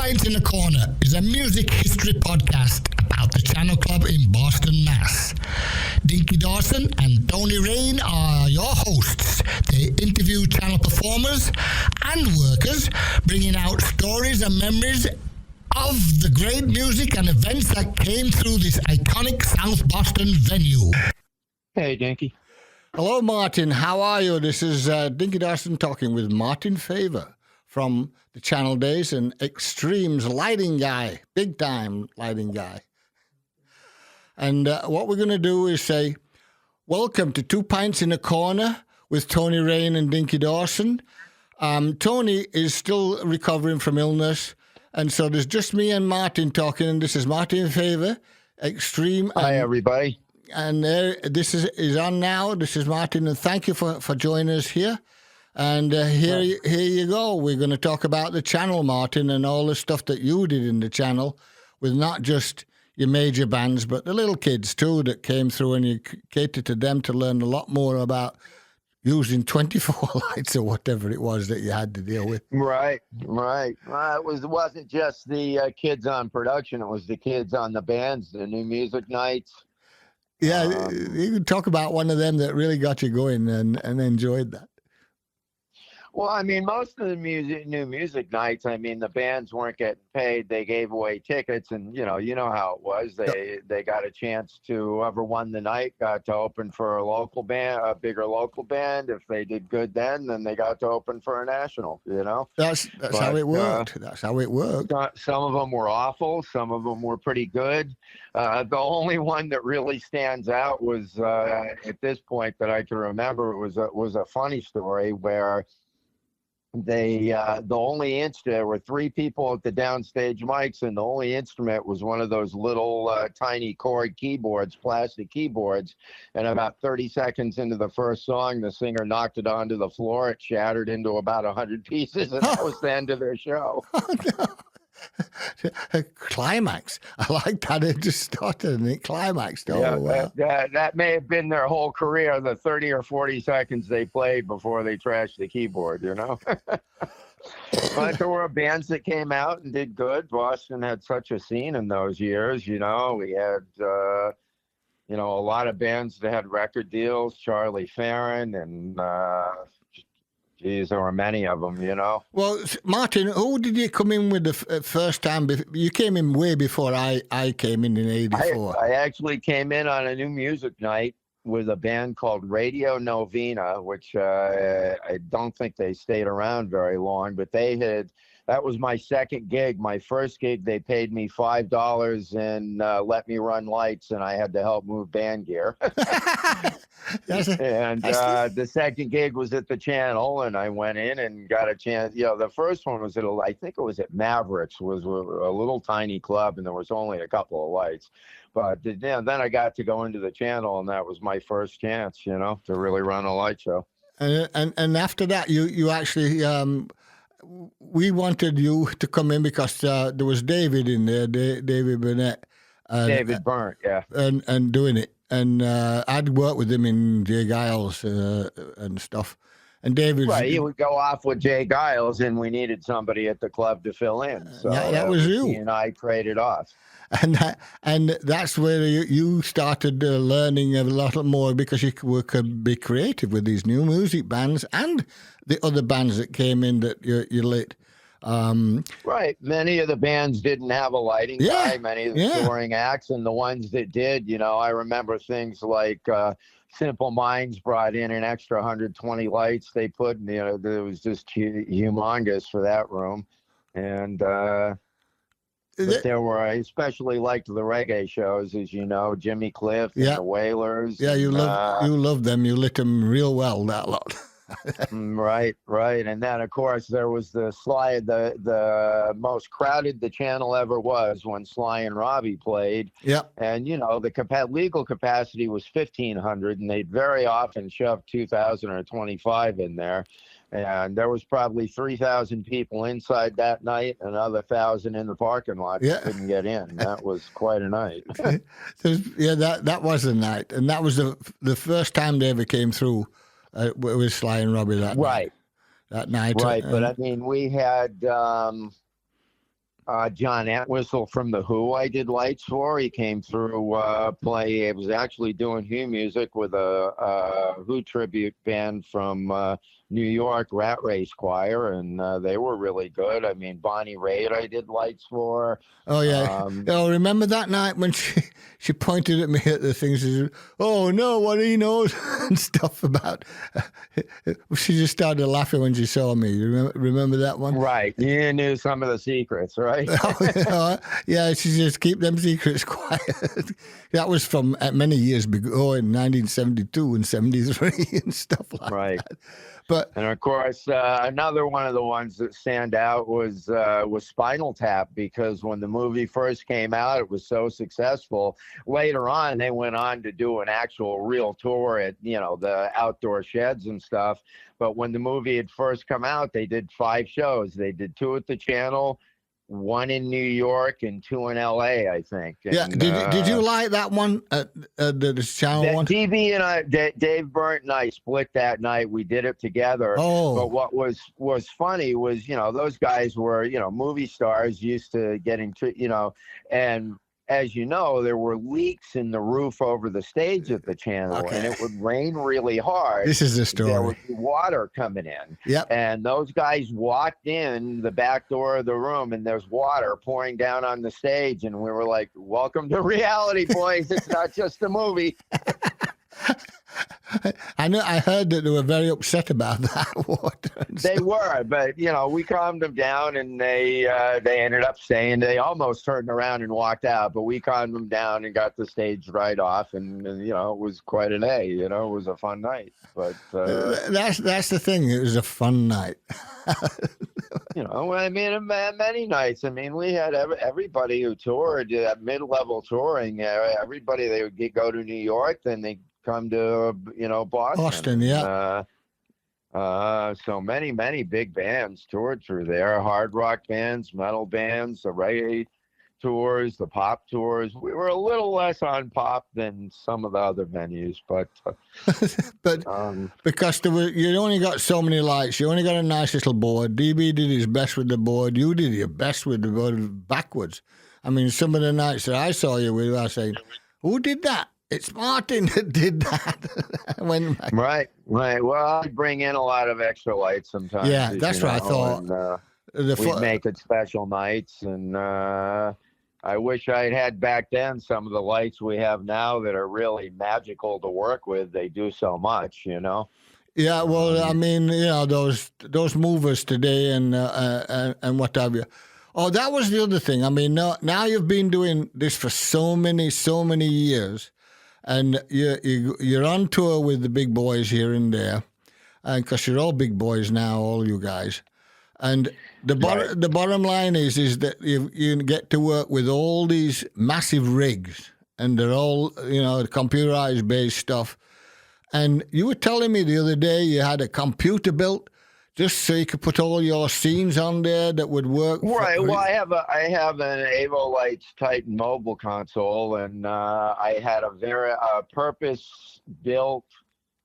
Pints In A Corner is a music history podcast about the Channel Club in Boston, Mass. Dinky Dawson and Tony Raine are your hosts. They interview channel performers and workers, bringing out stories and memories of the great music and events that came through this iconic South Boston venue. Hey, Dinky. Hello, Martin. How are you? This is Dinky Dawson talking with Martin Favor from the Channel Days and Extremes lighting guy, big time lighting guy. And what we're going to do is say, welcome to 2 Pints in a Corner with Tony Raine and Dinky Dawson. Tony is still recovering from illness, and so there's just me and Martin talking, and this is Martin Favor, Extreme. Hi, everybody. And this is on now. This is Martin, and thank you for joining us here. And here you go. We're going to talk about the channel, Martin, and all the stuff that you did in the channel with not just your major bands, but the little kids too that came through, and you catered to them to learn a lot more about using 24 lights or whatever it was that you had to deal with. Right. It wasn't just the kids on production. It was the kids on the bands, the new music nights. Yeah, you can talk about one of them that really got you going and enjoyed that. Well, I mean, most of the new music nights, I mean, the bands weren't getting paid. They gave away tickets, and you know how it was. They got a chance to, whoever won the night got to open for a local band, a bigger local band. If they did good then they got to open for a national, you know. That's how it worked. That's how it worked. Some of them were awful. Some of them were pretty good. The only one that really stands out was, at this point that I can remember, it was a funny story where there were 3 people at the downstage mics, and the only instrument was one of those little tiny chord keyboards, plastic keyboards. And about 30 seconds into the first song, the singer knocked it onto the floor. It shattered into about 100 pieces, and that was the end of their show. Oh, no. A climax. I like that it just started and it climaxed. Oh, yeah, wow. that may have been their whole career, the 30 or 40 seconds they played before they trashed the keyboard, you know. But there were bands that came out and did good. Boston had such a scene in those years, you know. We had, a lot of bands that had record deals, Charlie Farron and... Geez, there were many of them, you know. Well, Martin, who did you come in with the first time? You came in way before I came in '84. I actually came in on a new music night with a band called Radio Novena, which I don't think they stayed around very long, but that was my second gig. My first gig, they paid me $5 and let me run lights, and I had to help move band gear. The second gig was at the Channel, and I went in and got a chance. You know, the first one was I think it was at Mavericks, was a little tiny club, and there was only a couple of lights. But then I got to go into the Channel, and that was my first chance, you know, to really run a light show. And after that, you actually... we wanted you to come in because there was David in there, David Burnett. David Byrne, yeah. And doing it. And I'd worked with him in Jay Giles and stuff. And David... Right, he would go off with Jay Giles, and we needed somebody at the club to fill in. So that was you. He and I traded off. And that's where you started learning a lot more, because you could be creative with these new music bands and the other bands that came in that you lit. Right. Many of the bands didn't have a lighting guy, many of the touring acts, and the ones that did, you know, I remember things like Simple Minds brought in an extra 120 lights they put, and, you know, it was just humongous for that room. And but there were, I especially liked the reggae shows, as you know, Jimmy Cliff and the Wailers. Yeah, you loved them. You lit them real well, that lot. Right. And then, of course, there was the most crowded the Channel ever was when Sly and Robbie played. Yeah. And, you know, the legal capacity was 1,500, and they'd very often shove 2,000 or 25 in there. And there was probably 3,000 people inside that night, another 1,000 in the parking lot that couldn't get in. That was quite a night. That was a night. And that was the first time they ever came through with Sly and Robbie that night. That night. Right, but I mean, we had John Entwistle from The Who I did lights for. He came through play. I was actually doing Who music with a Who tribute band from New York, Rat Race Choir, and they were really good. I mean, Bonnie Raitt I did lights for. Oh, yeah. Oh, remember that night when she pointed at me at the things, she said, oh, no, what he knows, and stuff about. She just started laughing when she saw me. You remember that one? Right. You knew some of the secrets, right? Yeah, she just keep them secrets quiet. That was from many years ago, in 1972 and 73 and stuff like that. And of course, another one of the ones that stand out was Spinal Tap, because when the movie first came out, it was so successful. Later on, they went on to do an actual real tour at, the outdoor sheds and stuff. But when the movie had first come out, they did 5 shows. They did 2 at the Channel, 1 in New York, and 2 in L.A., I think. And, yeah. Did you like that one at the Channel one? DB and I, Dave Burnt and I split that night. We did it together. Oh. But what was funny was, those guys were, movie stars, used to getting to, and as you know, there were leaks in the roof over the stage at the Channel, and it would rain really hard. This is the story. There would be water coming in. Yep. And those guys walked in the back door of the room, and there's water pouring down on the stage. And we were like, welcome to reality, boys. It's not just a movie. I heard that they were very upset about that water. They were, but we calmed them down, and they ended up staying. They almost turned around and walked out, but we calmed them down and got the stage right off, and it was quite an A. It was a fun night. But that's the thing. It was a fun night. I mean, many nights. I mean, we had everybody who toured, mid-level touring. Everybody, they would go to New York, then they come to Boston. Boston, yeah. So many big bands toured through there. Hard rock bands, metal bands, the reggae tours, the pop tours. We were a little less on pop than some of the other venues, but because you only got so many lights, you only got a nice little board. DB did his best with the board. You did your best with the board backwards. I mean, some of the nights that I saw you with, I was saying, who did that? It's Martin that did that. Right. Well, I bring in a lot of extra lights sometimes. Yeah, that's what I thought. We make it special nights, and I wish I'd had back then some of the lights we have now that are really magical to work with. They do so much, Yeah, well, I mean, those movers today and what have you. Oh, that was the other thing. I mean, now you've been doing this for so many years. And you're on tour with the big boys here and there, because you're all big boys now, all you guys. And the bottom line is that you get to work with all these massive rigs, and they're all computerized based stuff. And you were telling me the other day you had a computer built just so you could put all your scenes on there that would work. Right. Well, I have an Avo Lights Titan mobile console, and I had a very purpose-built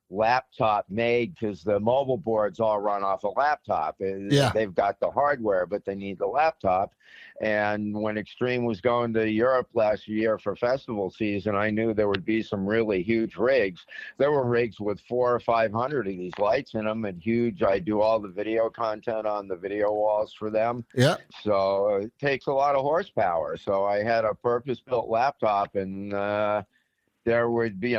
laptop made, because the mobile boards all run off a laptop. Yeah. They've got the hardware, but they need the laptop. And when Extreme was going to Europe last year for festival season, I knew there would be some really huge rigs. There were rigs with 400 or 500 of these lights in them, and huge. I do all the video content on the video walls for them. Yeah. So it takes a lot of horsepower. So I had a purpose-built laptop, and there'd be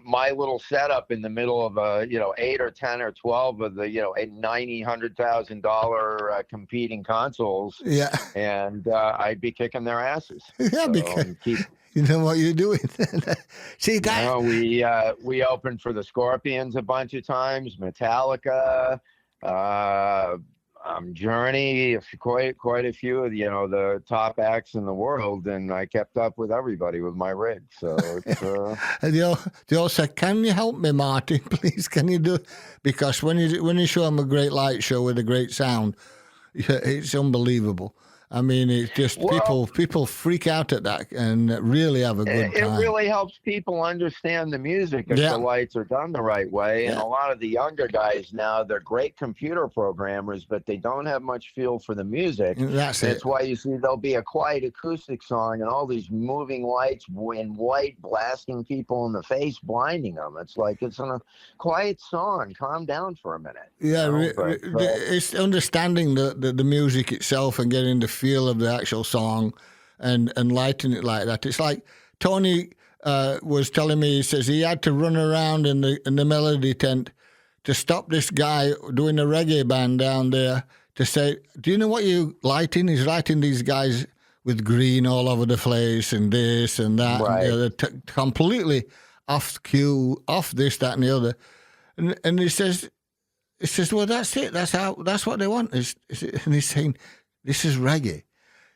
my little setup in the middle of 8 or 10 or 12 of the $100,000 competing consoles. Yeah. And I'd be kicking their asses. Yeah, because you know what you're doing. See that? We opened for the Scorpions a bunch of times, Metallica, Journey, quite a few of the top acts in the world, and I kept up with everybody with my rig. So it's, they all said, "Can you help me, Martin? Please, can you do?" Because when you show them a great light show with a great sound, it's unbelievable. I mean, it's just Well, people freak out at that and really have a good it time. really helps people understand the music if Yeah. the lights are done the right way. And Yeah. a lot of the younger guys now, they're great computer programmers, but they don't have much feel for the music. That's And it. it's why you see there'll be a quiet acoustic song and all these moving lights in white blasting people in the face, blinding them. It's like it's a quiet song. Calm down for a minute. Yeah, it's understanding the music itself and getting the feel of the actual song and lighting it like that. It's like Tony was telling me, he says he had to run around in the melody tent to stop this guy doing a reggae band down there to say, do you know what you're lighting? He's lighting these guys with green all over the place and this and that. Right. And the other, completely off cue, off this, that, and the other. And he says, well, that's it. That's what they want. And he's saying, this is reggae.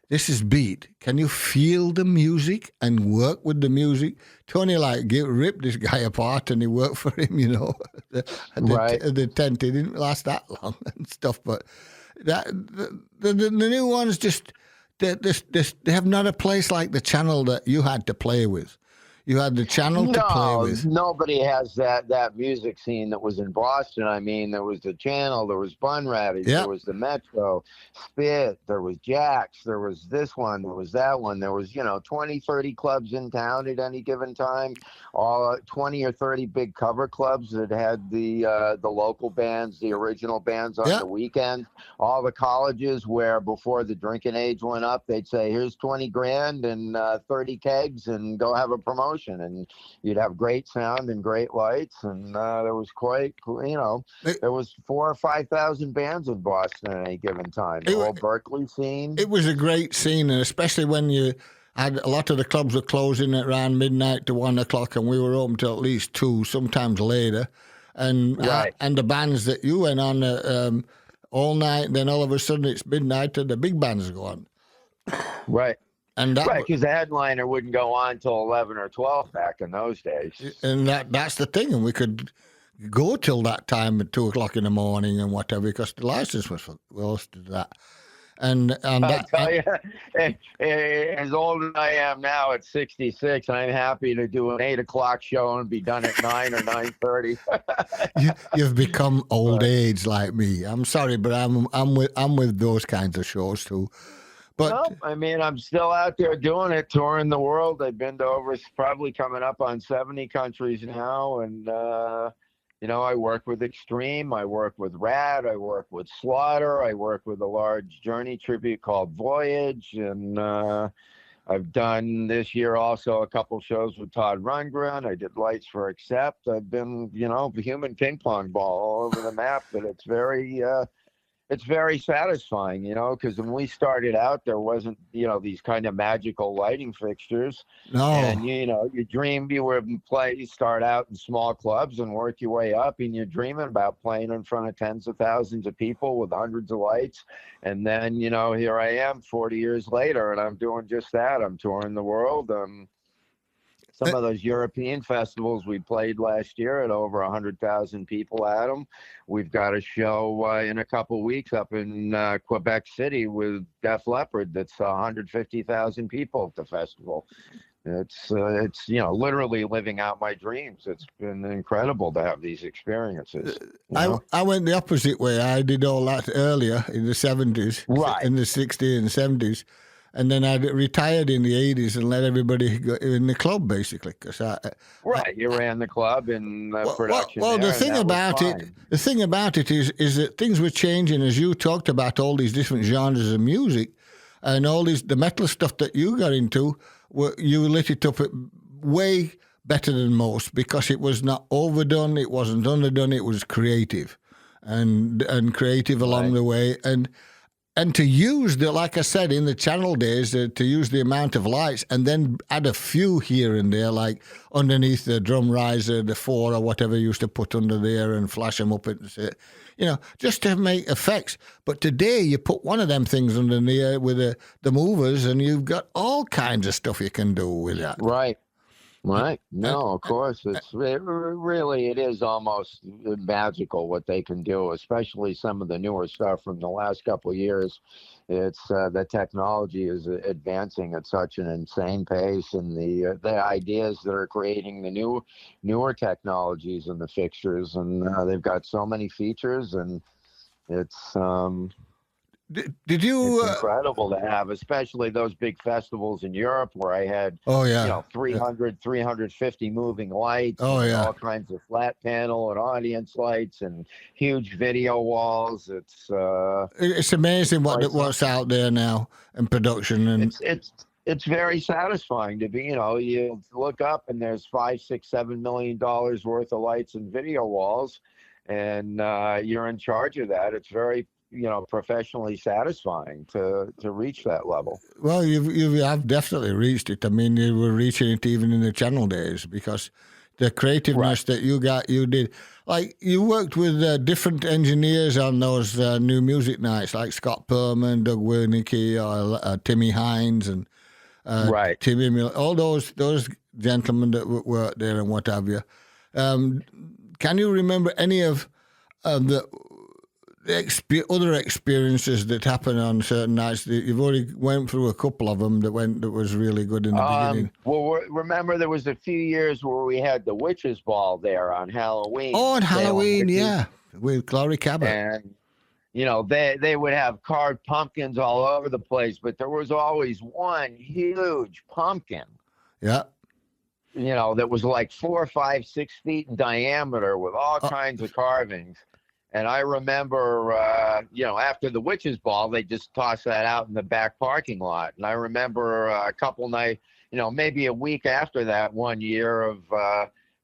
This is beat. Can you feel the music and work with the music? Tony ripped this guy apart, and he worked for him. The tent. It didn't last that long and stuff. But the new ones just they have not a place like the channel that you had to play with. You had the channel to play with. Nobody has that music scene that was in Boston. I mean, there was the channel, there was Bun Ratties, there was the Metro, Spit, there was Jack's, there was this one, there was that one. There was, 20, 30 clubs in town at any given time. All 20 or 30 big cover clubs that had the local bands, the original bands on the weekend. All the colleges where before the drinking age went up, they'd say, here's 20 grand and 30 kegs and go have a promotion. And you'd have great sound and great lights, and there was quite, there was 4,000 or 5,000 bands in Boston at any given time. The whole Berkeley scene. It was a great scene, and especially when you had a lot of the clubs were closing at around midnight to 1 o'clock, and we were open till at least 2, sometimes later. And and the bands that you went on all night, and then all of a sudden it's midnight, and the big bands go on. Right. And because the headliner wouldn't go on till 11 or 12 back in those days. And that's the thing. And we could go till that time at 2 o'clock in the morning and whatever, because the license was to that. And I tell you, as old as I am now at 66, I'm happy to do an 8 o'clock show and be done at 9 or 9:30. You've become old age like me. I'm sorry, but I'm with those kinds of shows too. But no, I mean, I'm still out there doing it, touring the world. I've been to probably coming up on 70 countries now. And, I work with Extreme. I work with Rad. I work with Slaughter. I work with a large Journey tribute called Voyage. And I've done this year also a couple shows with Todd Rundgren. I did Lights for Accept. I've been, the human ping pong ball all over the map. But it's very satisfying, because when we started out, there wasn't, these kind of magical lighting fixtures. No. And, you dreamed you start out in small clubs and work your way up, and you're dreaming about playing in front of tens of thousands of people with hundreds of lights. And then, here I am 40 years later, and I'm doing just that. I'm touring the world. Some of those European festivals we played last year at over 100,000 people at them. We've got a show in a couple weeks up in Quebec City with Def Leppard that's 150,000 people at the festival. It's literally living out my dreams. It's been incredible to have these experiences. I went the opposite way. I did all that earlier in the 70s, right, in the 60s and 70s. And then I retired in the 80s and let everybody go in the club, basically. You ran the club and production. Well, the thing about it is that things were changing, as you talked about all these different genres of music, and all the metal stuff that you got into. You lit it up way better than most because it was not overdone, it wasn't underdone, it was creative, and creative along the way, and to use like I said, in the channel days, to use the amount of lights and then add a few here and there, like underneath the drum riser, the 4 or whatever you used to put under there and flash them up, just to make effects. But today you put one of them things under there with the movers and you've got all kinds of stuff you can do with that. Right. Right. And, No, of course. Really, it is almost magical what they can do, especially some of the newer stuff from the last couple of years. It's the technology is advancing at such an insane pace, and the ideas that are creating the newer technologies and the fixtures, and they've got so many features, and it's did you? it's incredible to have, especially those big festivals in Europe where I had, Oh yeah, 300, 350 moving lights oh and yeah. all kinds of flat panel and audience lights and huge video walls. It's amazing Quite what's something. out there now in production, and It's very satisfying to be, you look up and there's $5, $6, $7 million worth of lights and video walls, and you're in charge of that. It's very, professionally satisfying to reach that level. well, you have definitely reached it. I mean, you were reaching it even in the channel days because the Right. creativeness that you did, like you worked with different engineers on those new music nights, like Scott Perman, Doug Wernicke, or Timmy Hines, and Right. Timmy Miller, all those gentlemen that worked there and what have you. Um, can you remember any of the other experiences that happened on certain nights? You've already went through a couple of them that was really good in the beginning. Well, remember there was a few years where we had the Witches Ball there on Halloween, Oh, on the Salem Halloween, Witches, yeah, with Glory Cabot. and they would have carved pumpkins all over the place, but there was always one huge pumpkin, Yeah. that was like 4, 5, 6 feet in diameter with all Oh, kinds of carvings. And I remember, after the Witches Ball, they just tossed that out in the back parking lot. And I remember a couple nights, maybe a week after that one year of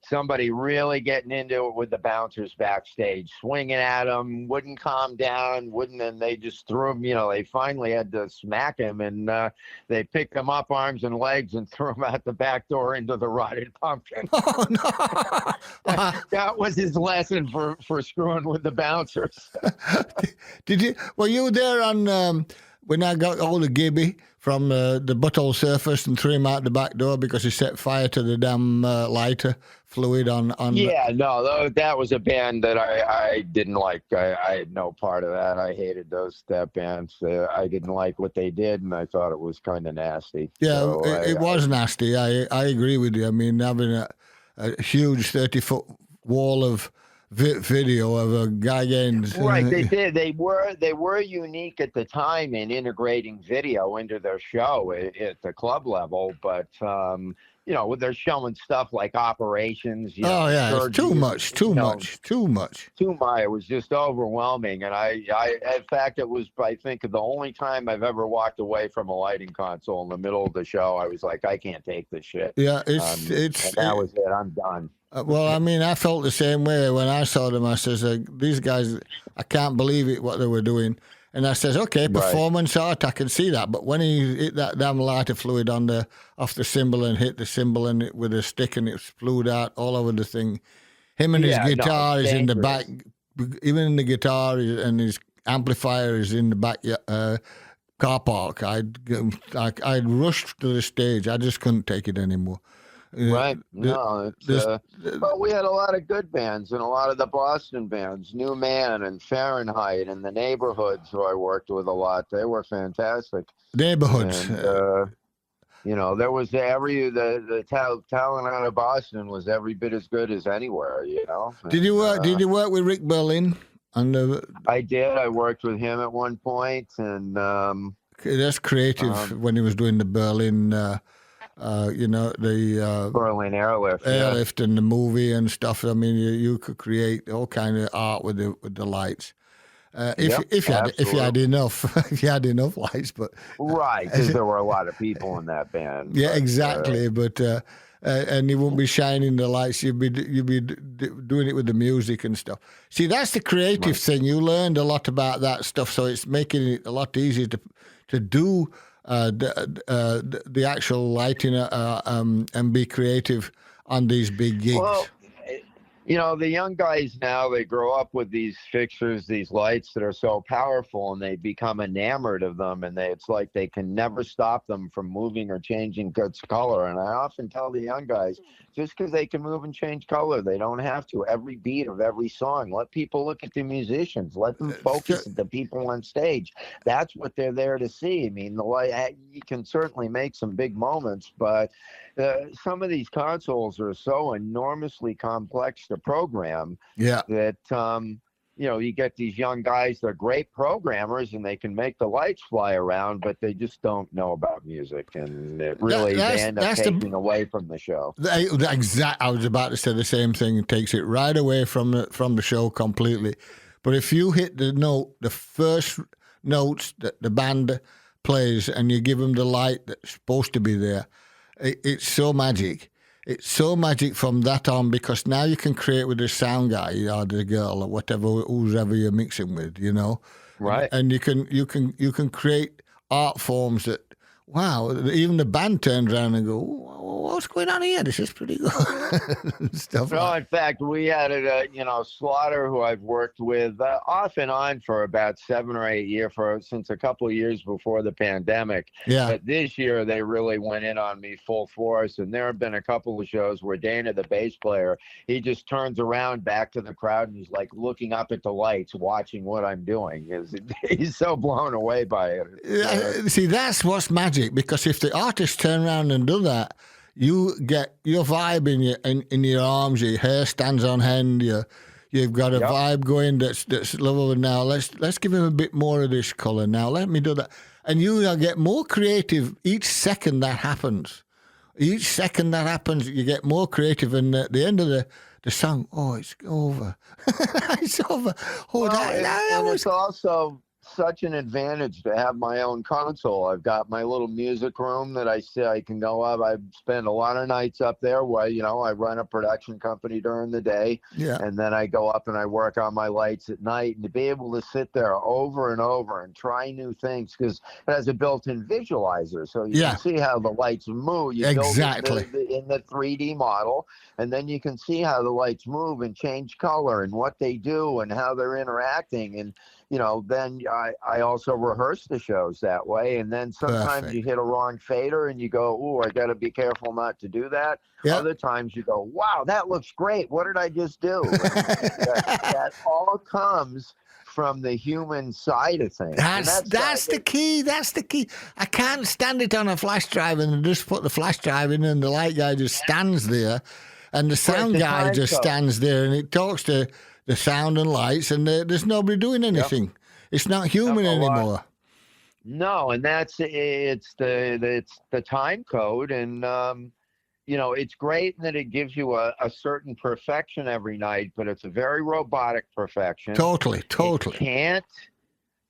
somebody really getting into it with the bouncers backstage, swinging at him, wouldn't calm down, and they just threw him, they finally had to smack him, and they picked him up arms and legs and threw him out the back door into the rotted pumpkin. oh no. That was his lesson for screwing with the bouncers. Did you? Were you there on when I got hold of Gibby from the butthole surface and threw him out the back door because he set fire to the damn lighter fluid on? Yeah, no, that was a band that I didn't like. I had no part of that. I hated that bands. I didn't like what they did, and I thought it was kind of nasty. Yeah, So it was nasty. I agree with you. I mean, having a huge 30-foot wall of video of a guy getting right, they did. They were unique at the time in integrating video into their show at the club level, but they're showing stuff like operations. Oh yeah, it's too surgery, much, too much, too much. It was just overwhelming, and I in fact, it was, I think, the only time I've ever walked away from a lighting console in the middle of the show. I was like, I can't take this shit. Yeah, And that was it. I'm done. well, I mean, I felt the same way when I saw them. I says, these guys, I can't believe it, what they were doing. And I says, okay, performance art, I can see that. But when he hit that damn lighter fluid off the cymbal and hit the cymbal and it with a stick and it flew out all over the thing, him and his guitar is in the back, even in the guitar and his amplifier is in the back car park. I'd rushed to the stage. I just couldn't take it anymore. Right. No, but we had a lot of good bands and a lot of the Boston bands, New Man and Fahrenheit and the Neighborhoods, who I worked with a lot. They were fantastic. Neighborhoods. And, there was the talent out of Boston was every bit as good as anywhere, Did you work with Rick Berlin? I did. I worked with him at one point, and that's creative when he was doing the Berlin. The Berlin airlift and the movie and stuff. I mean, you could create all kind of art with the lights. If you had enough lights, but right, because there were a lot of people in that band. Yeah, exactly. But and you wouldn't be shining the lights. You'd be doing it with the music and stuff. See, that's the creative thing. You learned a lot about that stuff, so it's making it a lot easier to do the actual lighting and be creative on these big gigs. Well, The young guys now, they grow up with these fixtures, these lights that are so powerful, and they become enamored of them, and it's like they can never stop them from moving or changing its color. And I often tell the young guys, just because they can move and change color, they don't have to. Every beat of every song, let people look at the musicians, let them focus at the people on stage. That's what they're there to see. I mean, the light, you can certainly make some big moments, but some of these consoles are so enormously complex to program that you get these young guys, they're great programmers and they can make the lights fly around, but they just don't know about music, and it really they end up taking away from the show. I was about to say the same thing. It takes it right away from the show completely. But if you hit the first notes that the band plays, and you give them the light that's supposed to be there, it's so magic. It's so magic from that on, because now you can create with the sound guy or the girl or whatever, whoever you're mixing with, Right. And you can create art forms that, wow, even the band turns around and go, what's going on here? This is pretty good. Stuff in fact, we had Slaughter, who I've worked with off and on for about 7 or 8 years, since a couple of years before the pandemic. Yeah. But this year they really went in on me full force, and there have been a couple of shows where Dana, the bass player, he just turns around back to the crowd and he's like looking up at the lights, watching what I'm doing. He's so blown away by it. See, that's what's magic, because if the artists turn around and do that, you get your vibe in your arms, your hair stands on end, you've got a vibe going that's lovely. Now let's give him a bit more of this colour. Now let me do that, and you get more creative each second that happens. Each second that happens, you get more creative, and at the end of the song, it's over. It's over. It's also such an advantage to have my own console. I've got my little music room that I can go up. I spend a lot of nights up there where, I run a production company during the day. Yeah. And then I go up and I work on my lights at night, and to be able to sit there over and over and try new things, because it has a built-in visualizer. So you can see how the lights move. You exactly. build it in the 3D model, and then you can see how the lights move and change color and what they do and how they're interacting. And then I also rehearse the shows that way. And then sometimes you hit a wrong fader and you go, I got to be careful not to do that. Yep. Other times you go, wow, that looks great. What did I just do? that all comes from the human side of things. That's the key. That's the key. I can't stand it on a flash drive and just put the flash drive in, and the light guy just stands there, and the sound guy just stands there, and it talks to the sound and lights, and there's nobody doing anything. Yep. It's not human anymore. No, and it's the time code, and it's great that it gives you a certain perfection every night, but it's a very robotic perfection. Totally.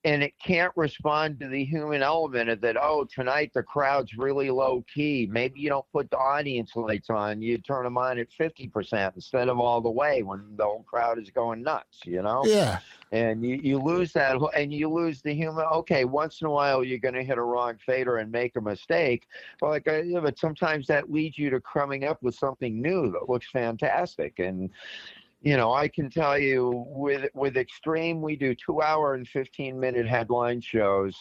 It can't respond to the human element of that, tonight the crowd's really low key. Maybe you don't put the audience lights on. You turn them on at 50% instead of all the way when the whole crowd is going nuts, Yeah. And you lose that, and you lose the human. Okay, once in a while you're going to hit a wrong fader and make a mistake. But but sometimes that leads you to coming up with something new that looks fantastic. And I can tell you with Extreme, we do 2-hour and 15-minute headline shows.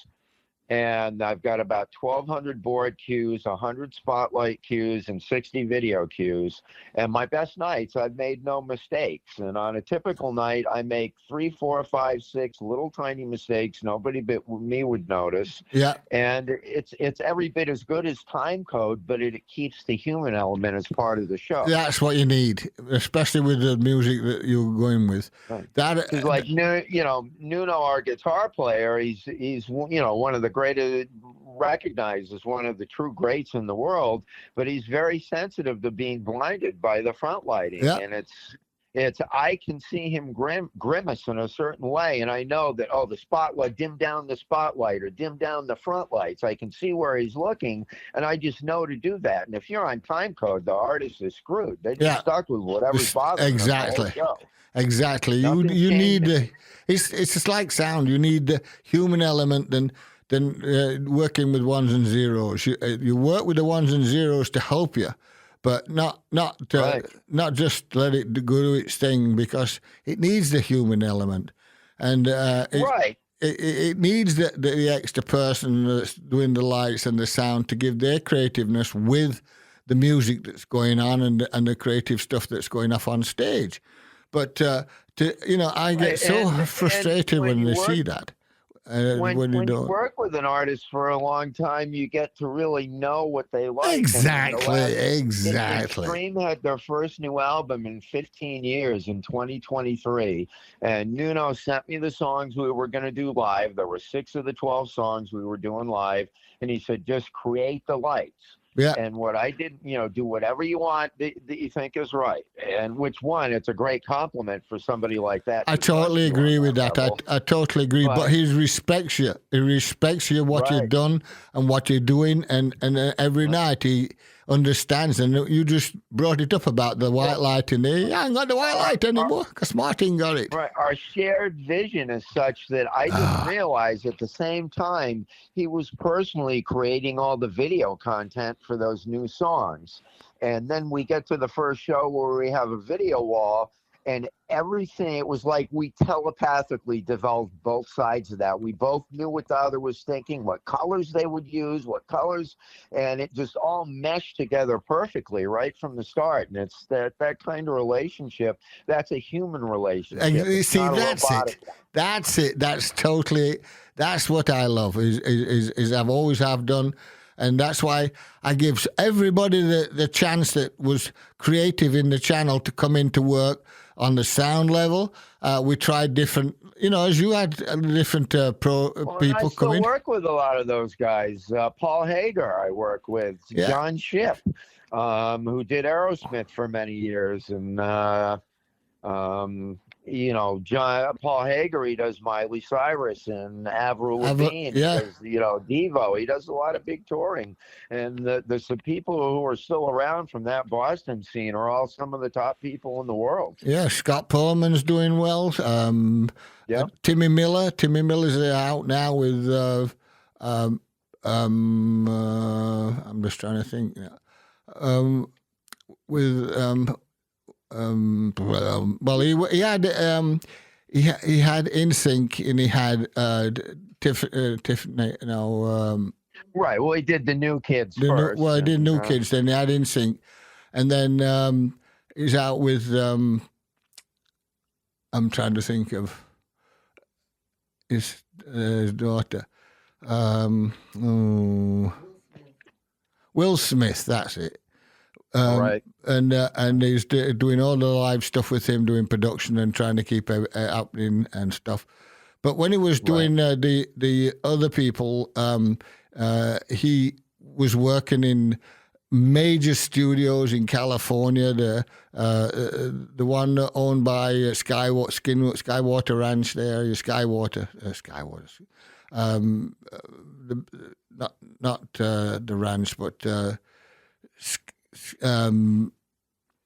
And I've got about 1,200 board cues, 100 spotlight cues, and 60 video cues. And my best nights, I've made no mistakes. And on a typical night, I make 3, 4, 5, 6 little tiny mistakes. Nobody but me would notice. Yeah. And it's every bit as good as time code, but it keeps the human element as part of the show. That's what you need, especially with the music that you're going with. Right. Because like Nuno, our guitar player, he's one of the greatest, recognized as one of the true greats in the world, but he's very sensitive to being blinded by the front lighting. Yeah. And it's I can see him grimace in a certain way, and I know that, the spotlight, dim down the spotlight or dim down the front lights. I can see where he's looking, and I just know to do that. And if you're on time code, the artist is screwed. They're just stuck with whatever's bothering them the whole show. Exactly. You need it's just like sound. You need the human element than working with ones and zeros. You work with the ones and zeros to help you, but not Right. not just let it go do its thing, because it needs the human element, and Right. it needs the extra person that's doing the lights and the sound to give their creativeness with the music that's going on and the creative stuff that's going off on stage. But I get Right. so And frustrated when when you they work see that. When you when you don't. work with an artist for a long time, you get to really know what they like. And Exactly, exactly. Extreme had their first new album in 15 years in 2023, and Nuno sent me the songs we were going to do live. There were 6 of the 12 songs we were doing live, and he said, just create the lights. Yeah. And what I did, do whatever you want that you think is right. And which one, it's a great compliment for somebody like that. I totally agree with that. I totally agree. But he respects you. He respects you, what you've done and what you're doing. And every night he understands. And you just brought it up about the white light in there. I ain't got the white light anymore because Martin got it. Right. Our shared vision is such that I didn't realize at the same time he was personally creating all the video content for those new songs. And then we get to the first show where we have a video wall, and everything, it was like we telepathically developed both sides of that. We both knew what the other was thinking, what colors they would use, and it just all meshed together perfectly right from the start. And it's that kind of relationship, that's a human relationship. And see, that's it. That's what I love, is I've always have done. And that's why I give everybody the chance that was creative in the channel to come into work on the sound level. We tried different, as you had different people come in. I still work with a lot of those guys. Paul Hager I work with. Yeah. John Shipp, who did Aerosmith for many years. And, Paul Hager, he does Miley Cyrus and Avril Lavigne. Yeah. He does, Devo. He does a lot of big touring. And there's some people who are still around from that Boston scene are all some of the top people in the world. Yeah, Scott Pullman's doing well. Timmy Miller. Timmy Miller's out now with. I'm just trying to think. He had NSYNC and he had Tiffany. Right. Well, he did the New Kids first. He did New Kids. Then he had NSYNC, and then he's out with. I'm trying to think of his daughter. Will Smith. That's it. Right. And he's doing all the live stuff with him, doing production and trying to keep it happening and stuff. But when he was doing the other people, he was working in major studios in California. The one owned by Skywater Ranch there, Skywater. Not the ranch, but.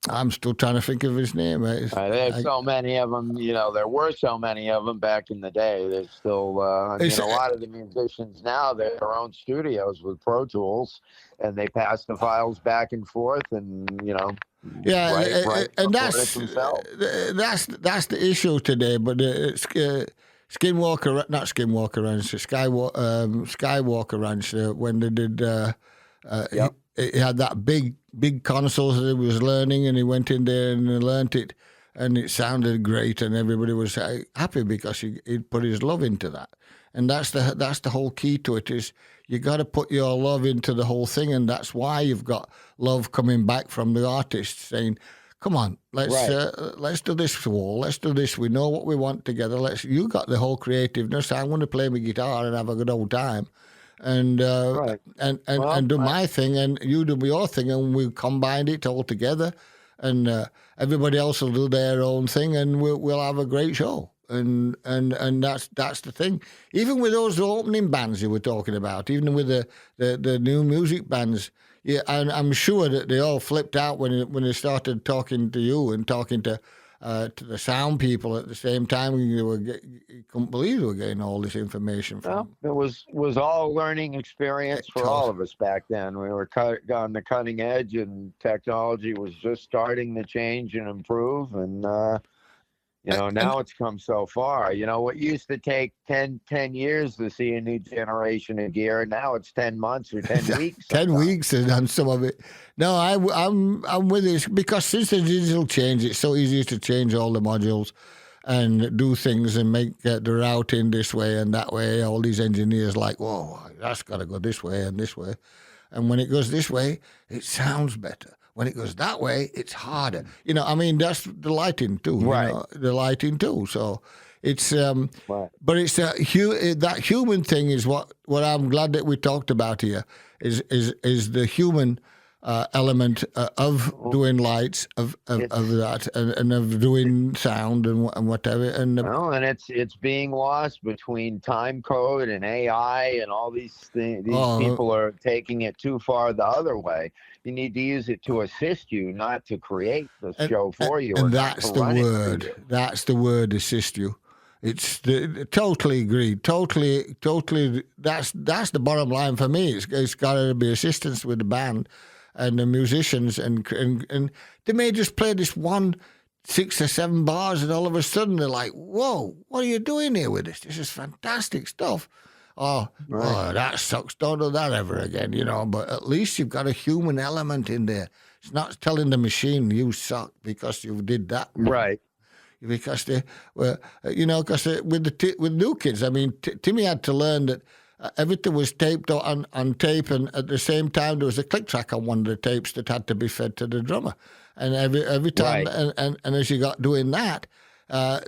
I'm still trying to think of his name. There's so many of them. There were so many of them back in the day. There's still, a lot of the musicians now, they have their own studios with Pro Tools, and they pass the files back and forth, and and that's the issue today. But Skywalker Ranch, when they did. He had that big console that he was learning, and he went in there and learned it, and it sounded great, and everybody was happy because he'd put his love into that. And that's the whole key to it, is you got to put your love into the whole thing, and that's why you've got love coming back from the artists saying, "Come on, let's do this wall, let's do this. We know what we want together. You got the whole creativeness. I'm going to play my guitar and have a good old time." And do my thing, and you do your thing, and we combine it all together, and everybody else will do their own thing, and we'll have a great show. And that's the thing. Even with those opening bands you were talking about, even with the new music bands, and I'm sure that they all flipped out when they started talking to you and talking to to the sound people at the same time. You couldn't believe they were getting all this information from. Well, it was all a learning experience for all of us back then. We were on the cutting edge, and technology was just starting to change and improve. And now it's come so far. What used to take 10 years to see a new generation of gear, now it's 10 months or 10 weeks. 10 weeks and done some of it. No, I'm with this because since the digital change, it's so easy to change all the modules and do things and make the routing this way and that way. All these engineers like, whoa, that's got to go this way and this way. And when it goes this way, it sounds better. When it goes that way, it's harder. That's the lighting too. Right. The lighting too. So it's, right. But it's that human thing is what I'm glad that we talked about here is the human element of doing lights, of that, and of doing sound and whatever. And it's being lost between time code and AI and all these things. These people are taking it too far the other way. You need to use it to assist you, not to create the show for you. And that's the word. That's the word, assist you. It's totally agreed. Totally. That's the bottom line for me. It's got to be assistance with the band and the musicians, and they may just play this 6 or 7 bars, and all of a sudden they're like, "Whoa, what are you doing here with this? This is fantastic stuff." Oh, that sucks. Don't do that ever again, But at least you've got a human element in there. It's not telling the machine you suck because you did that. Right. Because with new kids, I mean, Timmy had to learn that everything was taped on tape, and at the same time there was a click track on one of the tapes that had to be fed to the drummer. And every time, right. and as you got doing that,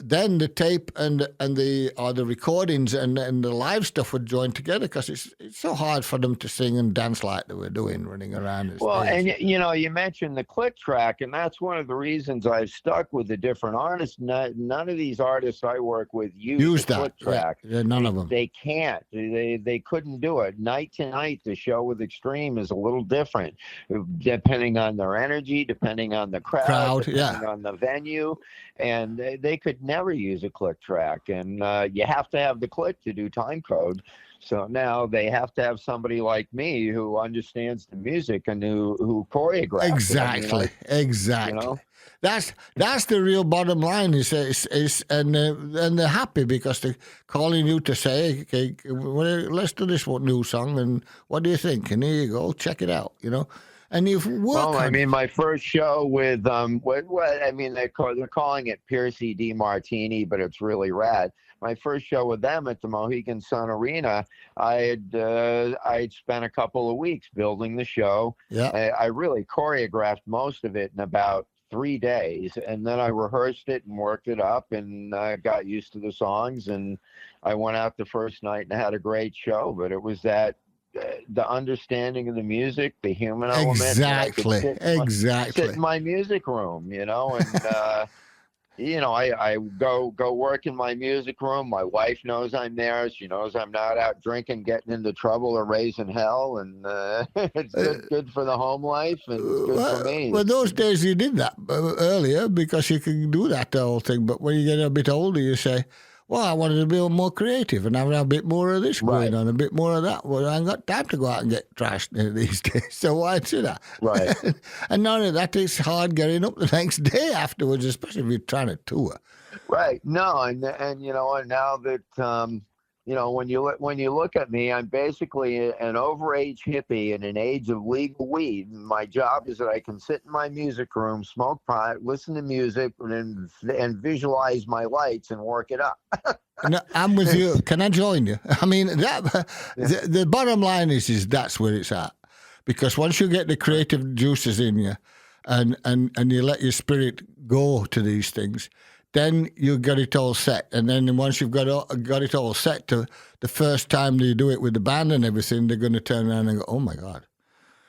then the tape and the recordings and the live stuff would join together because it's so hard for them to sing and dance like they were doing, running around. And you mentioned the click track, and that's one of the reasons I've stuck with the different artists. None of these artists I work with use the click track. Yeah, none of them. They can't. They couldn't do it. Night to night, the show with Extreme is a little different, depending on their energy, depending on the crowd depending on the venue, and they could never use a click track, and you have to have the click to do time code. So now they have to have somebody like me who understands the music and who choreographs. Exactly. That's the real bottom line. And they're happy because they're calling you to say, okay, let's do this new song, and what do you think? And here you go, check it out. And you've worked. My first show with they're calling it Piercy D Martini, but it's really rad. My first show with them at the Mohegan Sun Arena, I'd spent a couple of weeks building the show. Yeah. I really choreographed most of it in about 3 days, and then I rehearsed it and worked it up, and got used to the songs, and I went out the first night and had a great show. But it was that. The understanding of the music, the human element. Exactly. Sit in my music room, and I go work in my music room. My wife knows I'm there. She knows I'm not out drinking, getting into trouble, or raising hell, and it's good for the home life, and it's good for me. Well, those days you did that earlier because you could do that whole thing. But when you get a bit older, you say, well, I wanted to be more creative and have a bit more of this going on, a bit more of that. Well, I ain't got time to go out and get trashed these days, so why do that? Right. And not only that, it's hard getting up the next day afterwards, especially if you're trying to tour. Right. No, and now that when you look at me, I'm basically an overage hippie in an age of legal weed. My job is that I can sit in my music room, smoke pot, listen to music, and visualize my lights and work it up. No, I'm with you. Can I join you? I mean, the bottom line is that's where it's at. Because once you get the creative juices in you and you let your spirit go to these things, then you got it all set. And then once you've got it all set, to the first time you do it with the band and everything, they're going to turn around and go, oh, my God.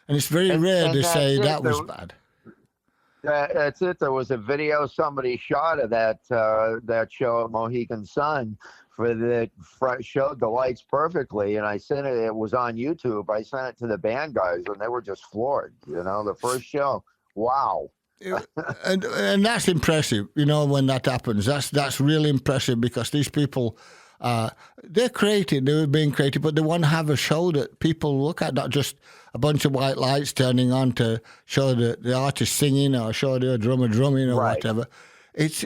And it's very rare to say that was bad. That's it. There was a video somebody shot of that show at Mohegan Sun showed the lights perfectly, and I sent it. It was on YouTube. I sent it to the band guys, and they were just floored. The first show, wow. and that's impressive, when that happens. That's really impressive because these people, they're creative, they're being creative, but they want to have a show that people look at, not just a bunch of white lights turning on to show the artist singing or show the drummer drumming or whatever.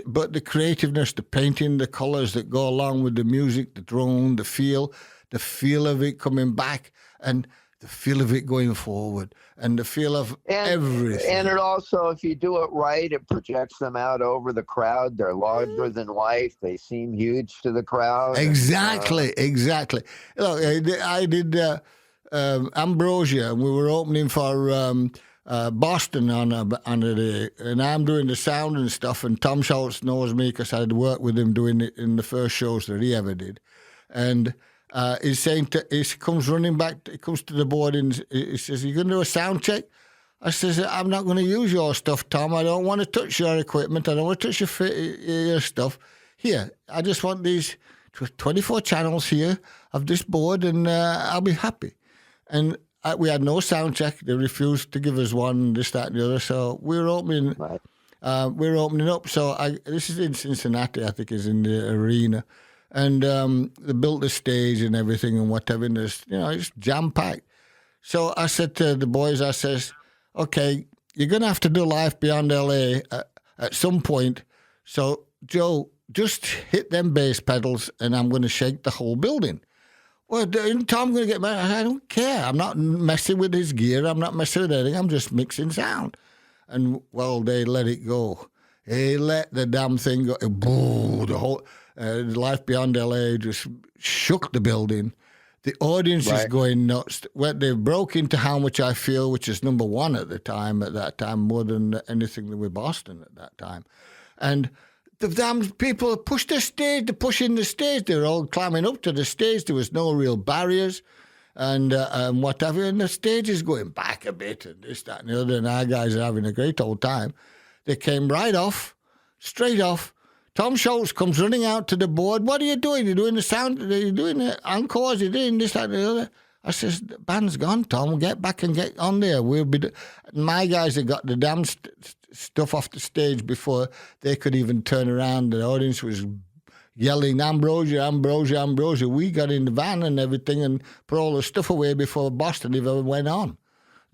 But the creativeness, the painting, the colors that go along with the music, the drone, the feel of it coming back, and the feel of it going forward, and the feel of everything. And it also, if you do it right, it projects them out over the crowd. They're larger than life. They seem huge to the crowd. Exactly. Look, I did Ambrosia, and we were opening for Boston on a day, and I'm doing the sound and stuff, and Tom Schultz knows me because I'd worked with him doing it in the first shows that he ever did. And he's saying, he comes running back, he comes to the board and he says, "You going to do a sound check?" I says, "I'm not going to use your stuff, Tom. I don't want to touch your equipment. I don't want to touch your stuff. Here, I just want these 24 channels here of this board, and I'll be happy." And we had no sound check. They refused to give us one, this, that, and the other. So we're opening. Right. We're opening up. So this is in Cincinnati, I think, is in the arena. And they built the stage and everything and whatever. And there's, it's jam-packed. So I said to the boys, I says, "Okay, you're going to have to do Life Beyond L.A. At some point. So, Joe, just hit them bass pedals and I'm going to shake the whole building." "Well, Tom going to get mad?" "I don't care. I'm not messing with his gear. I'm not messing with anything. I'm just mixing sound." And, well, they let it go. They let the damn thing go. Boo, the whole... Life Beyond LA just shook the building. The audience is going nuts. Well, they broke into How Much I Feel, which is number one at that time, more than anything with Boston at that time. And the damn people pushed the stage, they're pushing the stage. They were all climbing up to the stage. There was no real barriers and whatever. And the stage is going back a bit and this, that, and the other. And our guys are having a great old time. They came right off, straight off. Tom Schultz comes running out to the board. "What are you doing? You're doing the sound, you're doing the encores, you're doing this, that, and the other." I says, "The band's gone, Tom. Get back and get on there. My guys had got the damn stuff off the stage before they could even turn around. The audience was yelling, 'Ambrosia, Ambrosia, Ambrosia.' We got in the van and everything and put all the stuff away before Boston even went on.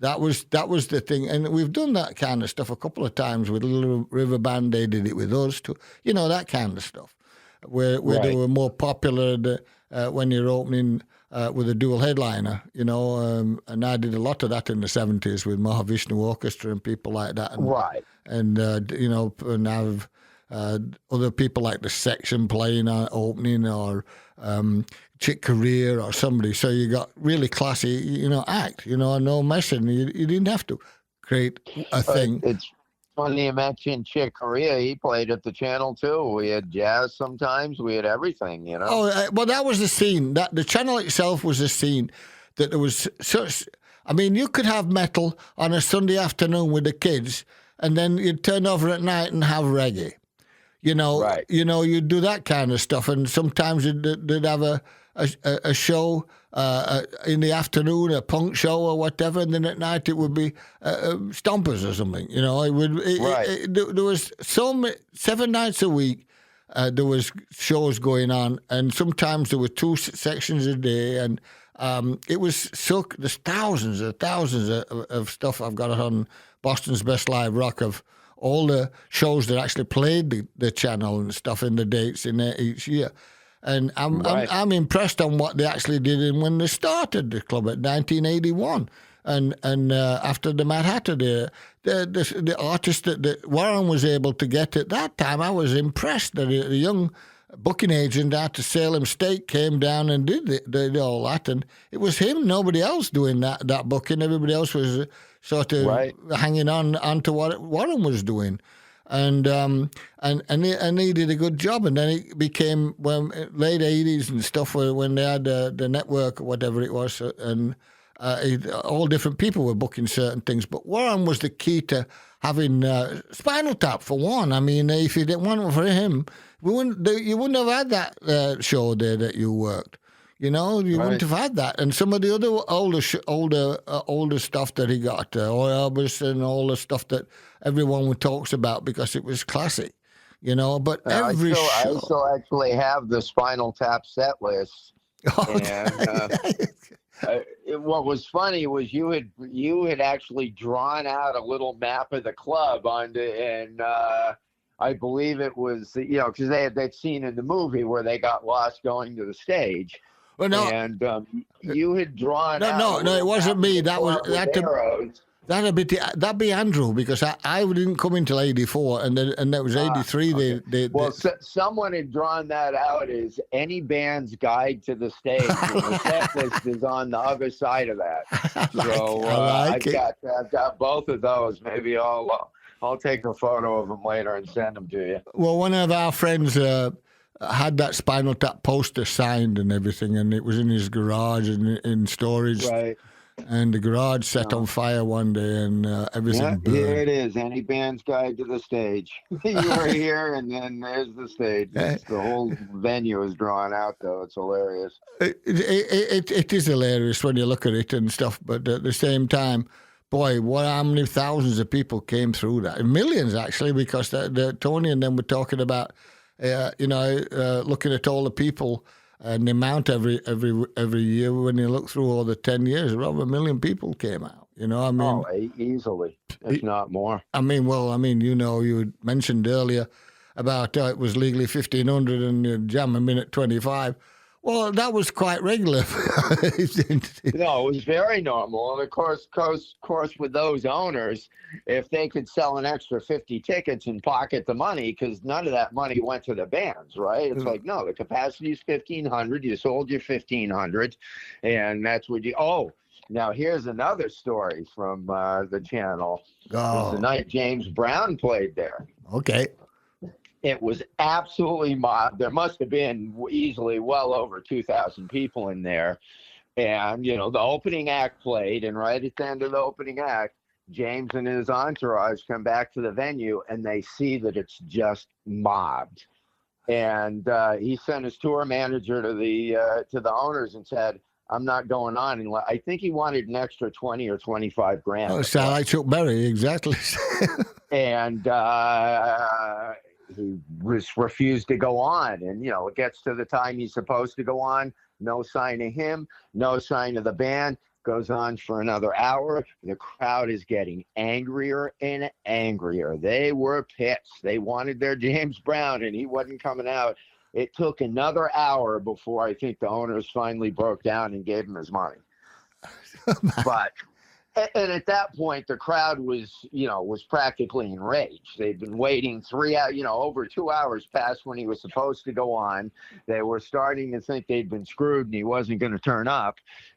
That was the thing, and we've done that kind of stuff a couple of times with Little River Band. They did it with us too, that kind of stuff, where they were more popular when you're opening with a dual headliner, and I did a lot of that in the 70s with Mahavishnu Orchestra and people like that, and and I've other people like the Section playing opening or. Chick Corea or somebody, so you got really classy, act, no messing. You didn't have to create a thing. It's funny you mentioned Chick Corea. He played at the channel too. We had jazz sometimes. We had everything, Oh, well, that was the scene. That the channel itself was a scene that there was such. I mean, you could have metal on a Sunday afternoon with the kids, and then you'd turn over at night and have reggae. You'd do that kind of stuff, and sometimes they'd have a show in the afternoon, a punk show or whatever, and then at night it would be stompers or something. There was 7 nights a week. There was shows going on, and sometimes there were 2 sections a day, and it was so. There's thousands of stuff I've got on Boston's Best Live Rock of all the shows that actually played the channel and stuff in the dates in there each year. And I'm impressed on what they actually did when they started the club at 1981. And after the Mad Hatter Day, the artist that Warren was able to get at that time, I was impressed that a young booking agent out to Salem State came down and did all that. And it was him, nobody else doing that booking. Everybody else was sort of hanging on to what Warren was doing. And he did a good job. And then it became late 80s and stuff when they had the network or whatever it was. And all different people were booking certain things. But Warren was the key to having Spinal Tap, for one. I mean, if you didn't want it for him, you wouldn't have had that show there that you worked. You know, you wouldn't have had that. And some of the other older stuff that he got, or Elvis and all the stuff that everyone talks about because it was classic. You know, but every show. I still actually have the Spinal Tap set list. And what was funny was you had actually drawn out a little map of the club and I believe it was, you know, because they'd seen in the movie where they got lost going to the stage. Well, no, and you had drawn no, it wasn't me. That'd be Andrew, because I didn't come until '84, and that was '83. Okay. Someone had drawn that out as any band's guide to the stage, and the set list is on the other side of that. I've got both of those. Maybe I'll take a photo of them later and send them to you. Well, one of our friends had that Spinal Tap poster signed and everything, and it was in his garage and in storage. Right. And the garage set on fire one day, and everything burned. Here it is, any band's guide to the stage. You are here, and then there's the stage. The whole venue is drawn out, though. It's hilarious. It is hilarious when you look at it and stuff, but at the same time, boy, how many thousands of people came through that? Millions, actually, because Tony and them were talking about, looking at all the people and the amount every year. When you look through all the 10 years, over 1 million people came out. You know, I mean, easily, if not more. I mean, you know, you had mentioned earlier about it was legally 1,500 and you jam them in at 25. Well, that was quite regular. No, it was very normal. And of course, with those owners, if they could sell an extra 50 tickets and pocket the money, because none of that money went to the bands, right? It's like, no, the capacity is 1,500. You sold your 1,500, and that's what you. Oh, now here's another story from the channel. It was the night James Brown played there. Okay. It was absolutely mobbed. There must have been easily well over 2,000 people in there. And, you know, the opening act played, and right at the end of the opening act, James and his entourage come back to the venue, and they see that it's just mobbed. And he sent his tour manager to the owners and said, I'm not going on. And I think he wanted an extra 20 or 25 grand. Oh, sound like Chuck Berry, exactly. And he refused to go on. And, you know, it gets to the time he's supposed to go on. No sign of him, no sign of the band. Goes on for another hour. The crowd is getting angrier and angrier. They were pissed. They wanted their James Brown, and he wasn't coming out. It took another hour before I think the owners finally broke down and gave him his money. And at that point, the crowd was practically enraged. They'd been waiting over 2 hours past when he was supposed to go on. They were starting to think they'd been screwed and he wasn't going to turn up.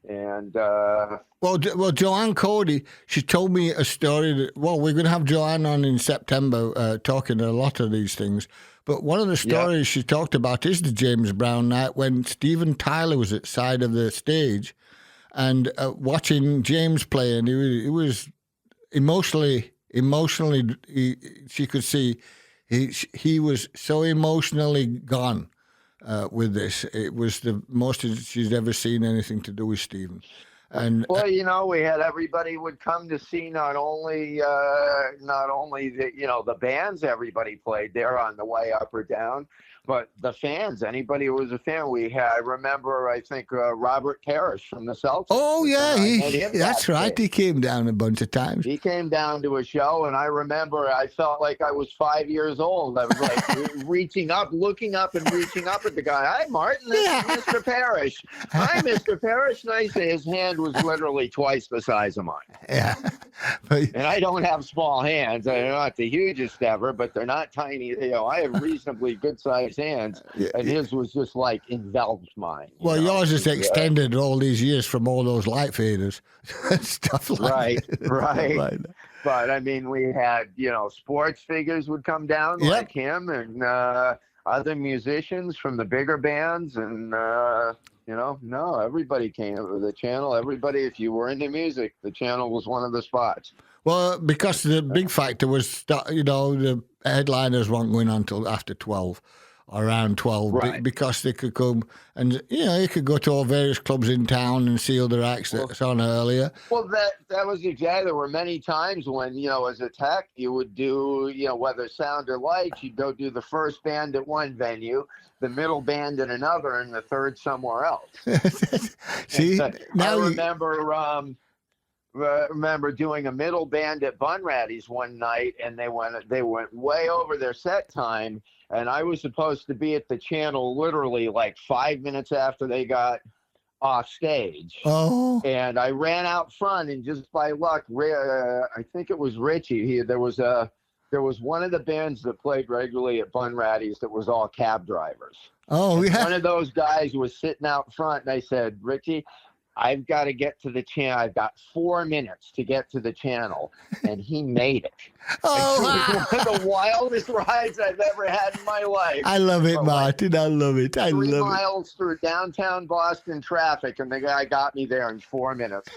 And well, Joanne Cody, she told me a story that, we're going to have Joanne on in September talking a lot of these things. But one of the stories she talked about is the James Brown night when Steven Tyler was at the side of the stage. And watching James play, and he was emotionally, she could see he was so emotionally gone with this. It was the most she's ever seen anything to do with Stephen. And we had everybody would come to see not only the bands everybody played there on the way up or down, but the fans, anybody who was a fan. I remember, I think, Robert Parrish from the Celtics. Oh, yeah, that's right. He came down a bunch of times. He came down to a show, and I remember I felt like I was 5 years old. I was like reaching up, looking up, and reaching up at the guy. Hi, Martin, this is Mr. Parrish. Hi, Mr. Parrish. Nice. His hand was literally twice the size of mine. Yeah. And I don't have small hands. They're not the hugest ever, but they're not tiny. I have reasonably good-sized hands, and his was just like enveloped mine. Yours is extended all these years from all those light faders and stuff like that. Right. But I mean, we had, sports figures would come down like him, and other musicians from the bigger bands, and everybody came to the channel. Everybody, if you were into music, the channel was one of the spots. Well, because the big factor was, the headliners weren't going on until after 12. around 12 Right. because they could come and, you could go to all various clubs in town and see other acts that's on earlier. Well, that was exactly. There were many times when, as a tech, you would do, whether sound or lights, you'd go do the first band at one venue, the middle band at another, and the third somewhere else. See, now remember doing a middle band at Bunratty's one night, and they went way over their set time, and I was supposed to be at the channel literally like 5 minutes after they got off stage. Oh. And I ran out front, and just by luck, I think it was Richie. There was one of the bands that played regularly at Bunratty's that was all cab drivers. Oh, and yeah. One of those guys was sitting out front, and I said, Richie, I've got to get to the channel. I've got 4 minutes to get to the channel. And he made it. Oh, It was one of the wildest rides I've ever had in my life. I love it, Martin. I love it. I 3 love miles through downtown Boston traffic, and the guy got me there in 4 minutes.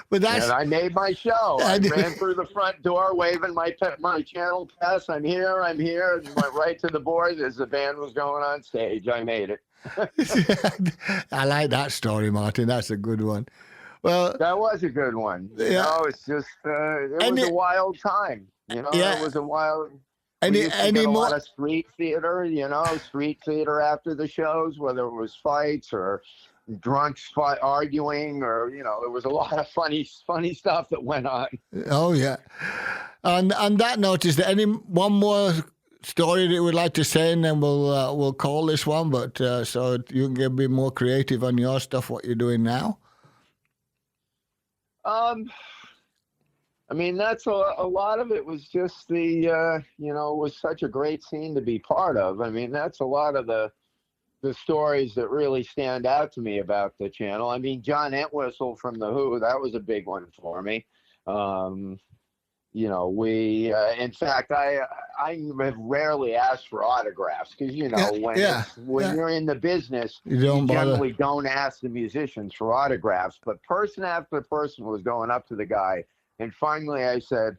But And I made my show. I ran through the front door waving my channel pass. I'm here, and went right to the board as the band was going on stage. I made it. I like that story, Martin. That's a good one. Well, that was a good one. It's just it was a wild time. It was a wild. Any a more? lot of street theater. Street theater after the shows, whether it was fights or drunks arguing, or there was a lot of funny stuff that went on. Oh yeah. On that note, is there one more story that you would like to say, and then we'll call this one? But so you can get a bit more creative on your stuff, what you're doing now. I mean, that's a lot of it was just the it was such a great scene to be part of. I mean, that's a lot of the stories that really stand out to me about the channel. I mean, John Entwistle from The Who, that was a big one for me. We, in fact, I have rarely asked for autographs because, when you're in the business, you generally don't ask the musicians for autographs. But person after person was going up to the guy. And finally I said,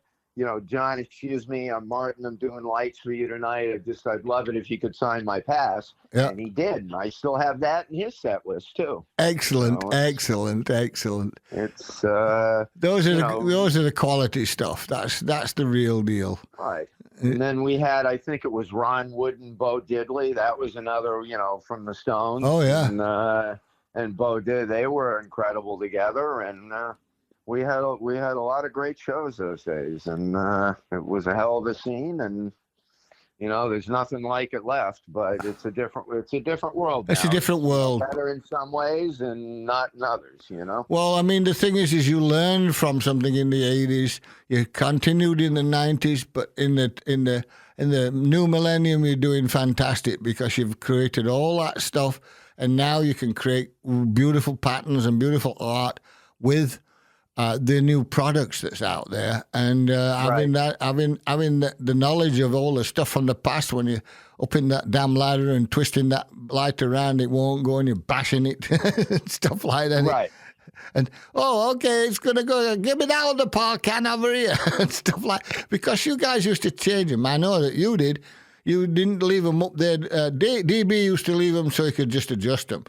John, excuse me, I'm Martin. I'm doing lights for you tonight. I'd love it if you could sign my pass. Yeah. And he did. And I still have that in his set list too. Excellent. It's those are the quality stuff. That's the real deal. Right. And then we had, I think it was Ron Wood and Bo Diddley. That was another, from the Stones. Oh yeah. And Bo did. They were incredible together, and we had a lot of great shows those days, and it was a hell of a scene, and there's nothing like it left, but it's a different world now. It's a different world. Better in some ways and not in others, Well, I mean, the thing is you learned from something in the 80s, you continued in the 90s, but in the new millennium you're doing fantastic because you've created all that stuff, and now you can create beautiful patterns and beautiful art with the new products that's out there, and having the knowledge of all the stuff from the past. When you're up in that damn ladder and twisting that light around, it won't go, and you're bashing it, and stuff like that. Right. And okay, it's gonna go. Give me that other part can over here, and stuff like. Because you guys used to change them. I know that you did. You didn't leave them up there. DB used to leave them so he could just adjust them.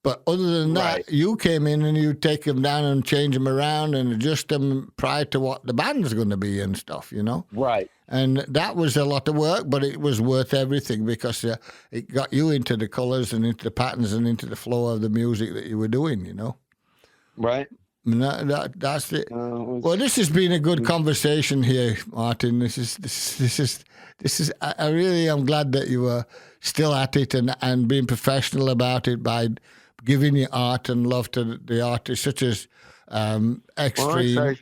But other than that, you came in and you take them down and change them around and adjust them prior to what the band's going to be and stuff, Right. And that was a lot of work, but it was worth everything because it got you into the colors and into the patterns and into the flow of the music that you were doing, Right. And that's it. Well, this has been a good conversation here, Martin. This is. I really am glad that you were still at it and being professional about it by giving your art and love to the artists such as Extreme. Well,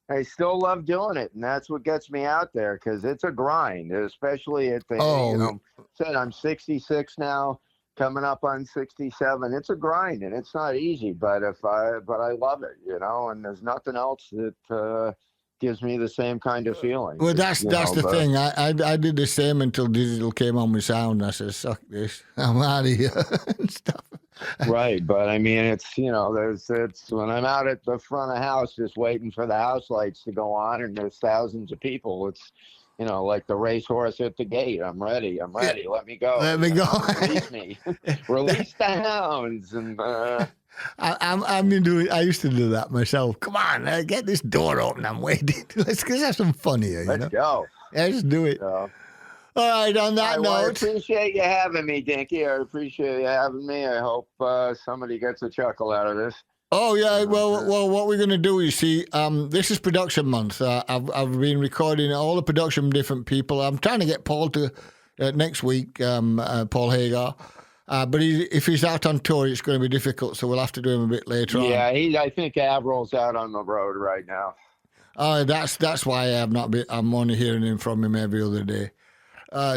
I still love doing it, and that's what gets me out there because it's a grind, especially at the. Said I'm 66 now, coming up on 67. It's a grind, and it's not easy, but I love it, and there's nothing else that gives me the same kind of feeling. Well, that's the thing. I did the same until digital came on with sound. I said, "Suck this, I'm out of here," and stuff. Right, but I mean, it's it's when I'm out at the front of house just waiting for the house lights to go on, and there's thousands of people. like the racehorse at the gate. I'm ready. I'm ready. Let me go. Let me go. Release me. Release the hounds. And I used to do that myself. Come on, get this door open. I'm waiting. Let's have some fun here. let's go. Yeah, just do it. So, All right. On that well, I note, appreciate you having me, Dinky. I appreciate you having me. I hope somebody gets a chuckle out of this. oh yeah. Well, what we're gonna do, you see, this is production month. I've been recording all the production from different people. I'm trying to get Paul to next week. Paul Hagar. But if he's out on tour, it's going to be difficult, so we'll have to do him a bit later on. Yeah, I think Avril's out on the road right now. Oh, that's why I'm only hearing him from him every other day.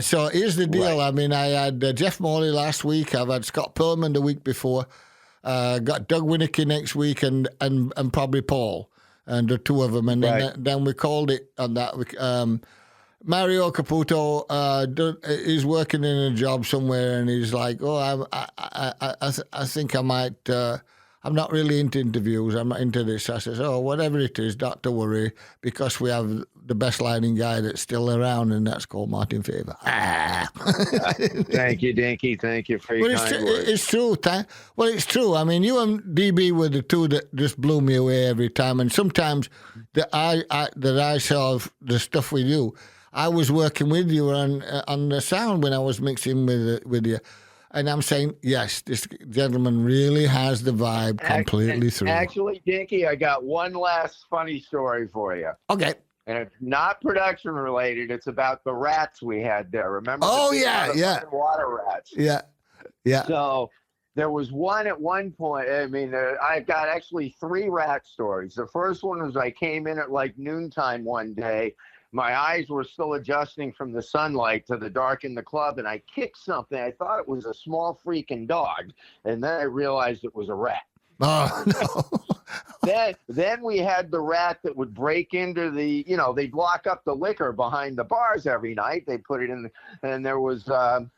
So here's the deal. Right. I mean, I had Jeff Morley last week. I've had Scott Perlman the week before. Got Doug Winnicky next week, and probably Paul, and the two of them. And then we called it on that. Mario Caputo is working in a job somewhere, and he's like, "Oh, I think I might. I'm not really into interviews. I'm not into this." I says, "Oh, whatever it is, not to worry, because we have the best lighting guy that's still around, and that's called Martin Faber." Thank you, Dinky. Thank you for your kind words. It's true. Well, it's true. I mean, you and DB were the two that just blew me away every time, and sometimes that I saw the stuff with you. I was working with you on the sound when I was mixing with you, and I'm saying, yes, this gentleman really has the vibe completely through. Actually, Dinky, I got one last funny story for you. Okay. And it's not production related. It's about the rats we had there. Remember? Oh, yeah. Water rats. Yeah. So there was one at one point. I mean, I've got actually 3 rat stories. The first one was I came in at like noontime one day. My eyes were still adjusting from the sunlight to the dark in the club, and I kicked something. I thought it was a small freaking dog, and then I realized it was a rat. Oh, no. Then we had the rat that would break into they'd lock up the liquor behind the bars every night. They put it in, and there was the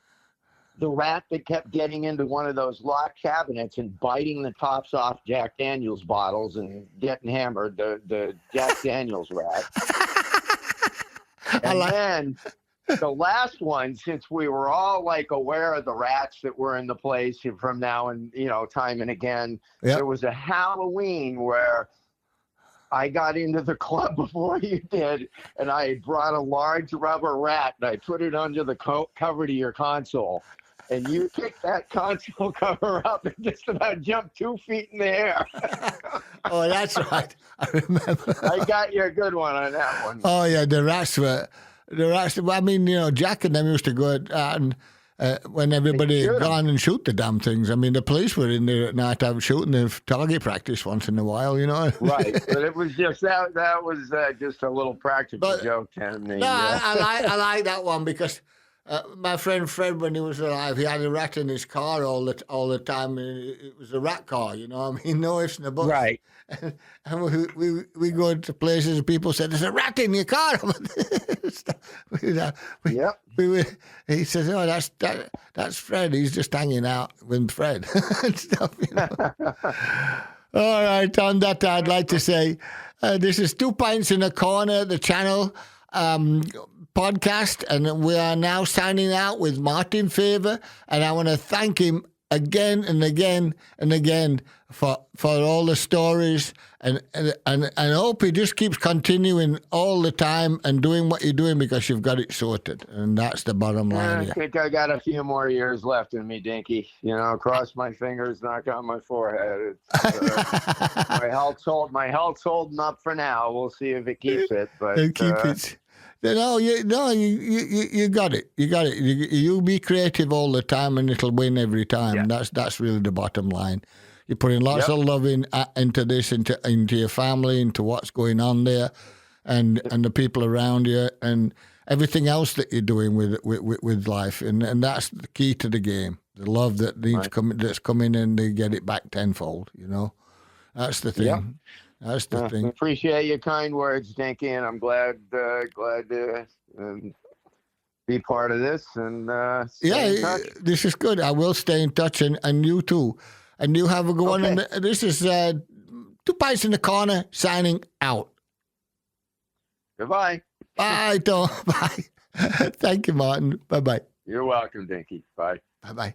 rat that kept getting into one of those locked cabinets and biting the tops off Jack Daniels bottles and getting hammered, the Jack Daniels rat. And then the last one, since we were all like aware of the rats that were in the place from now and, time and again, There was a Halloween where I got into the club before you did, and I brought a large rubber rat and I put it under the cover to your console. And you picked that console cover up and just about jumped 2 feet in the air. Oh, that's right. I remember. I got you a good one on that one. Oh, yeah, the rats. I mean, Jack and them used to go out and when everybody had gone and shoot the damn things. I mean, the police were in there at night out shooting the target practice once in a while, Right, but it was just that was just a little practical joke, Ken. No, I like that one because my friend Fred, when he was alive, he had a rat in his car all the time. It was a rat car, I mean, no ifs and a buts. Right. And we go to places and people said, "There's a rat in your car." Yep. He says, "Oh, that's Fred. He's just hanging out with Fred." And stuff, All right, on that, I'd like to say this is 2 Pints in a Corner, the channel podcast, and we are now signing out with Martin Faber, and I want to thank him again and again and again for all the stories, and I hope he just keeps continuing all the time and doing what you're doing because you've got it sorted, and that's the bottom line. I think I got a few more years left in me, Dinky. Cross my fingers, knock on my forehead. My health's holding up for now. We'll see if it keeps it, but it. You got it. You got it. You be creative all the time, and it'll win every time. Yeah. That's really the bottom line. You're putting lots of love into this, into your family, into what's going on there, and the people around you, and everything else that you're doing with life, and that's the key to the game. The love that's coming in, they get it back tenfold. That's the thing. Yep. That's the thing. Appreciate your kind words, Dinky, and I'm glad to be part of this. And stay in touch. This is good. I will stay in touch, and you too. And you have a good one. And this is 2 Pints in the Corner signing out. Goodbye. Bye, Tom. Bye. Thank you, Martin. Bye-bye. You're welcome, Dinky. Bye. Bye-bye.